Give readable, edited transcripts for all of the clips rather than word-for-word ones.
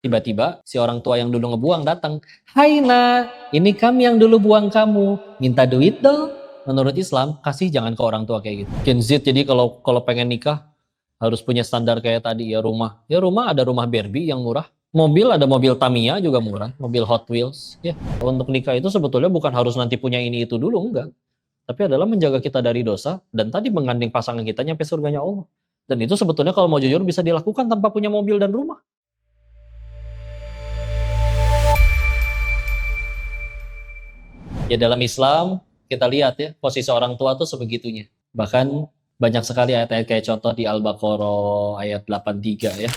Tiba-tiba si orang tua yang dulu ngebuang datang. Hai nak, ini kami yang dulu buang kamu. Minta duit dong. Menurut Islam, kasih jangan ke orang tua kayak gitu. Gen Z jadi kalau pengen nikah harus punya standar kayak tadi ya rumah. Ya rumah ada rumah Barbie yang murah. Mobil ada mobil Tamiya juga murah. Mobil Hot Wheels. Ya, untuk nikah itu sebetulnya bukan harus nanti punya ini itu dulu, enggak. Tapi adalah menjaga kita dari dosa dan tadi menggandeng pasangan kita nyampe surganya Allah. Dan itu sebetulnya kalau mau jujur bisa dilakukan tanpa punya mobil dan rumah. Ya dalam Islam kita lihat ya posisi orang tua tuh sebegitunya. Bahkan banyak sekali ayat-ayat kayak contoh di Al-Baqarah ayat 83 ya.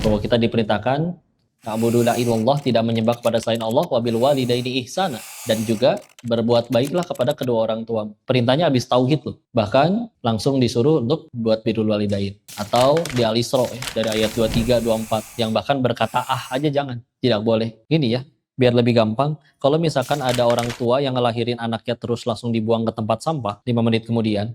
Bahwa kita diperintahkan ta'budu la ilallah, tidak menyembah kepada selain Allah, wabil walidaini ihsana, dan juga berbuat baiklah kepada kedua orang tua. Perintahnya habis tauhid loh. Bahkan langsung disuruh untuk buat birrul walidain. Atau di Al-Isra ya, dari ayat 23 24 yang bahkan berkata aja jangan, tidak boleh. Ini ya, biar lebih gampang, kalau misalkan ada orang tua yang ngelahirin anaknya terus langsung dibuang ke tempat sampah 5 menit kemudian,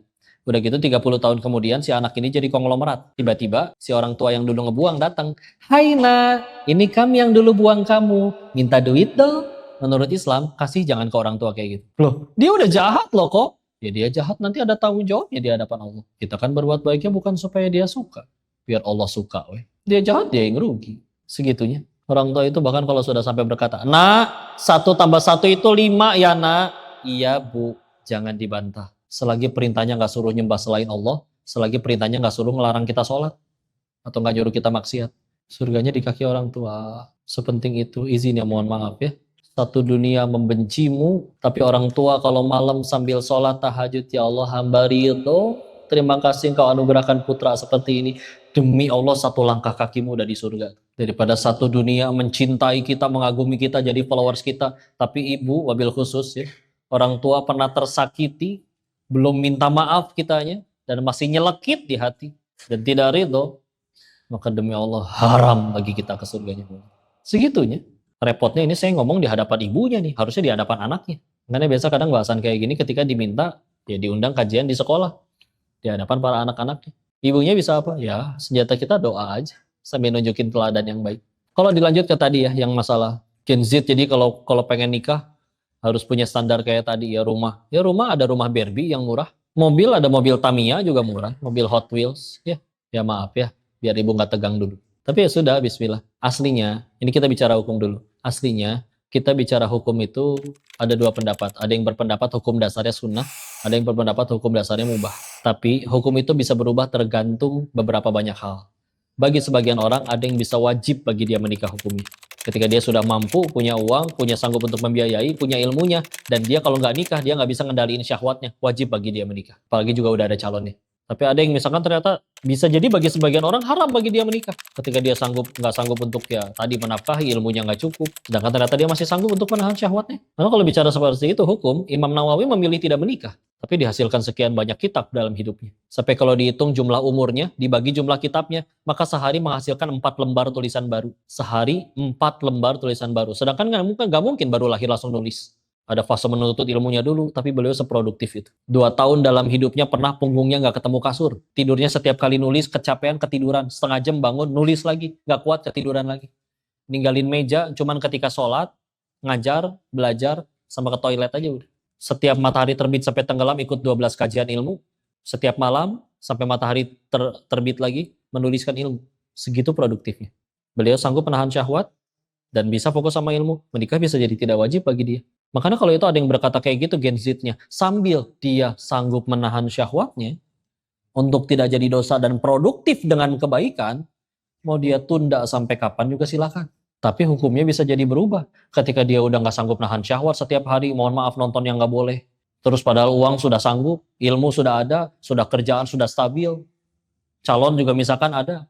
udah gitu 30 tahun kemudian si anak ini jadi konglomerat. Tiba-tiba si orang tua yang dulu ngebuang datang. Hai nak, ini kami yang dulu buang kamu. Minta duit dong. Menurut Islam, kasih jangan ke orang tua kayak gitu. Loh, dia udah jahat loh kok. Ya dia jahat nanti ada tanggung jawabnya di hadapan Allah. Kita kan berbuat baiknya bukan supaya dia suka. Biar Allah suka weh. Dia jahat dia yang rugi. Segitunya. Orang tua itu bahkan kalau sudah sampai berkata, nak, 1 tambah 1 itu 5 ya nak. Iya bu, jangan dibantah. Selagi perintahnya nggak suruh nyembah selain Allah, selagi perintahnya nggak suruh ngelarang kita sholat, atau nggak nyuruh kita maksiat. Surganya di kaki orang tua. Sepenting itu, izin ya mohon maaf ya. Satu dunia membencimu, tapi orang tua kalau malam sambil sholat tahajud, ya Allah hamba ridho, terima kasih engkau anugerahkan putra seperti ini. Demi Allah 1 langkah kakimu udah di surga. Daripada satu dunia mencintai kita, mengagumi kita, jadi followers kita, tapi ibu wabil khusus ya, orang tua pernah tersakiti, belum minta maaf kitanya, dan masih nyelekit di hati, dan tidak ridho, maka demi Allah haram bagi kita ke surganya. Segitunya. Repotnya ini saya ngomong di hadapan ibunya nih, harusnya di hadapan anaknya. Karena biasa kadang bahasan kayak gini ketika diminta, ya diundang kajian di sekolah, di hadapan para anak-anaknya. Ibunya bisa apa? Ya senjata kita doa aja, sambil nunjukin teladan yang baik. Kalau dilanjut ke tadi ya, yang masalah Gen Z, jadi kalau pengen nikah, harus punya standar kayak tadi ya rumah. Ya rumah ada rumah Barbie yang murah. Mobil ada mobil Tamiya juga murah. Mobil Hot Wheels. Ya maaf ya. Biar ibu nggak tegang dulu. Tapi ya sudah, bismillah. Aslinya, ini kita bicara hukum dulu. Aslinya, kita bicara hukum itu ada 2 pendapat. Ada yang berpendapat hukum dasarnya sunnah. Ada yang berpendapat hukum dasarnya mubah. Tapi hukum itu bisa berubah tergantung beberapa banyak hal. Bagi sebagian orang ada yang bisa wajib bagi dia menikah hukumnya. Ketika dia sudah mampu, punya uang, punya sanggup untuk membiayai, punya ilmunya, dan dia kalau nggak nikah, dia nggak bisa ngendaliin syahwatnya, wajib bagi dia menikah. Apalagi juga udah ada calonnya. Tapi ada yang misalkan ternyata bisa jadi bagi sebagian orang haram bagi dia menikah. Ketika dia nggak sanggup untuk ya tadi menafkahi, ilmunya nggak cukup, sedangkan ternyata dia masih sanggup untuk menahan syahwatnya. Lalu kalau bicara seperti itu hukum, Imam Nawawi memilih tidak menikah. Tapi dihasilkan sekian banyak kitab dalam hidupnya. Sampai kalau dihitung jumlah umurnya, dibagi jumlah kitabnya, maka sehari menghasilkan 4 lembar tulisan baru. Sehari 4 lembar tulisan baru. Sedangkan nggak mungkin baru lahir langsung nulis. Ada fase menuntut ilmunya dulu, tapi beliau seproduktif itu. 2 tahun dalam hidupnya pernah punggungnya nggak ketemu kasur. Tidurnya setiap kali nulis, kecapean, ketiduran. Setengah jam bangun, nulis lagi. Nggak kuat, ketiduran lagi. Ninggalin meja, cuman ketika sholat, ngajar, belajar, sama ke toilet aja udah. Setiap matahari terbit sampai tenggelam ikut 12 kajian ilmu. Setiap malam sampai matahari terbit lagi menuliskan ilmu. Segitu produktifnya. Beliau sanggup menahan syahwat dan bisa fokus sama ilmu. Menikah bisa jadi tidak wajib bagi dia. Makanya kalau itu ada yang berkata kayak gitu Gen Z-nya, sambil dia sanggup menahan syahwatnya untuk tidak jadi dosa dan produktif dengan kebaikan, mau dia tunda sampai kapan juga silakan. Tapi hukumnya bisa jadi berubah. Ketika dia udah nggak sanggup nahan syahwat setiap hari, mohon maaf nonton yang nggak boleh. Terus padahal uang sudah sanggup, ilmu sudah ada, sudah kerjaan sudah stabil, calon juga misalkan ada.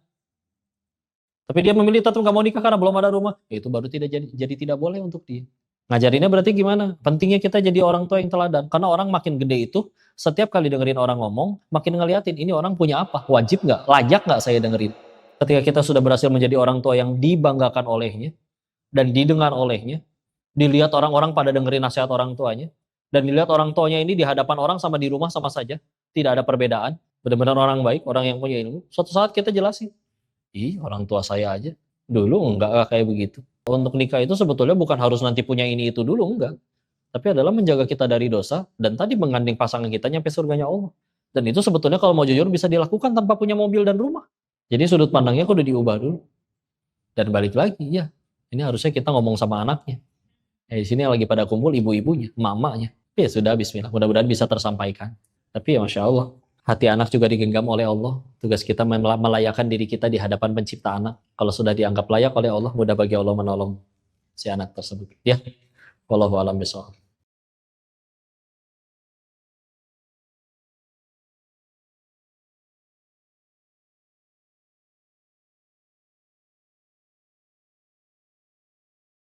Tapi dia memilih tetap nggak mau nikah karena belum ada rumah, ya itu baru jadi tidak boleh untuk dia. Ngajarinnya berarti gimana? Pentingnya kita jadi orang tua yang teladan. Karena orang makin gede itu, setiap kali dengerin orang ngomong, makin ngeliatin ini orang punya apa? Wajib nggak? Layak nggak saya dengerin? Ketika kita sudah berhasil menjadi orang tua yang dibanggakan olehnya, dan didengar olehnya, dilihat orang-orang pada dengerin nasihat orang tuanya, dan dilihat orang tuanya ini di hadapan orang sama di rumah sama saja, tidak ada perbedaan, benar-benar orang baik, orang yang punya ilmu, suatu saat kita jelasin, orang tua saya aja, Dulu enggak kayak begitu. Untuk nikah itu sebetulnya bukan harus nanti punya ini itu dulu, enggak. Tapi adalah menjaga kita dari dosa dan tadi menggandeng pasangan kita nyampe surganya Allah. Dan itu sebetulnya kalau mau jujur bisa dilakukan tanpa punya mobil dan rumah. Jadi sudut pandangnya kudu diubah dulu. Dan balik lagi, ya. Ini harusnya kita ngomong sama anaknya. Di sini lagi pada kumpul ibu-ibunya, mamanya. Ya sudah, bismillah. Mudah-mudahan bisa tersampaikan. Tapi ya Masya Allah, hati anak juga digenggam oleh Allah. Tugas kita melayakkan diri kita di hadapan pencipta anak. Kalau sudah dianggap layak oleh Allah, mudah bagi Allah menolong si anak tersebut. Ya, wallahu a'lam bishawab.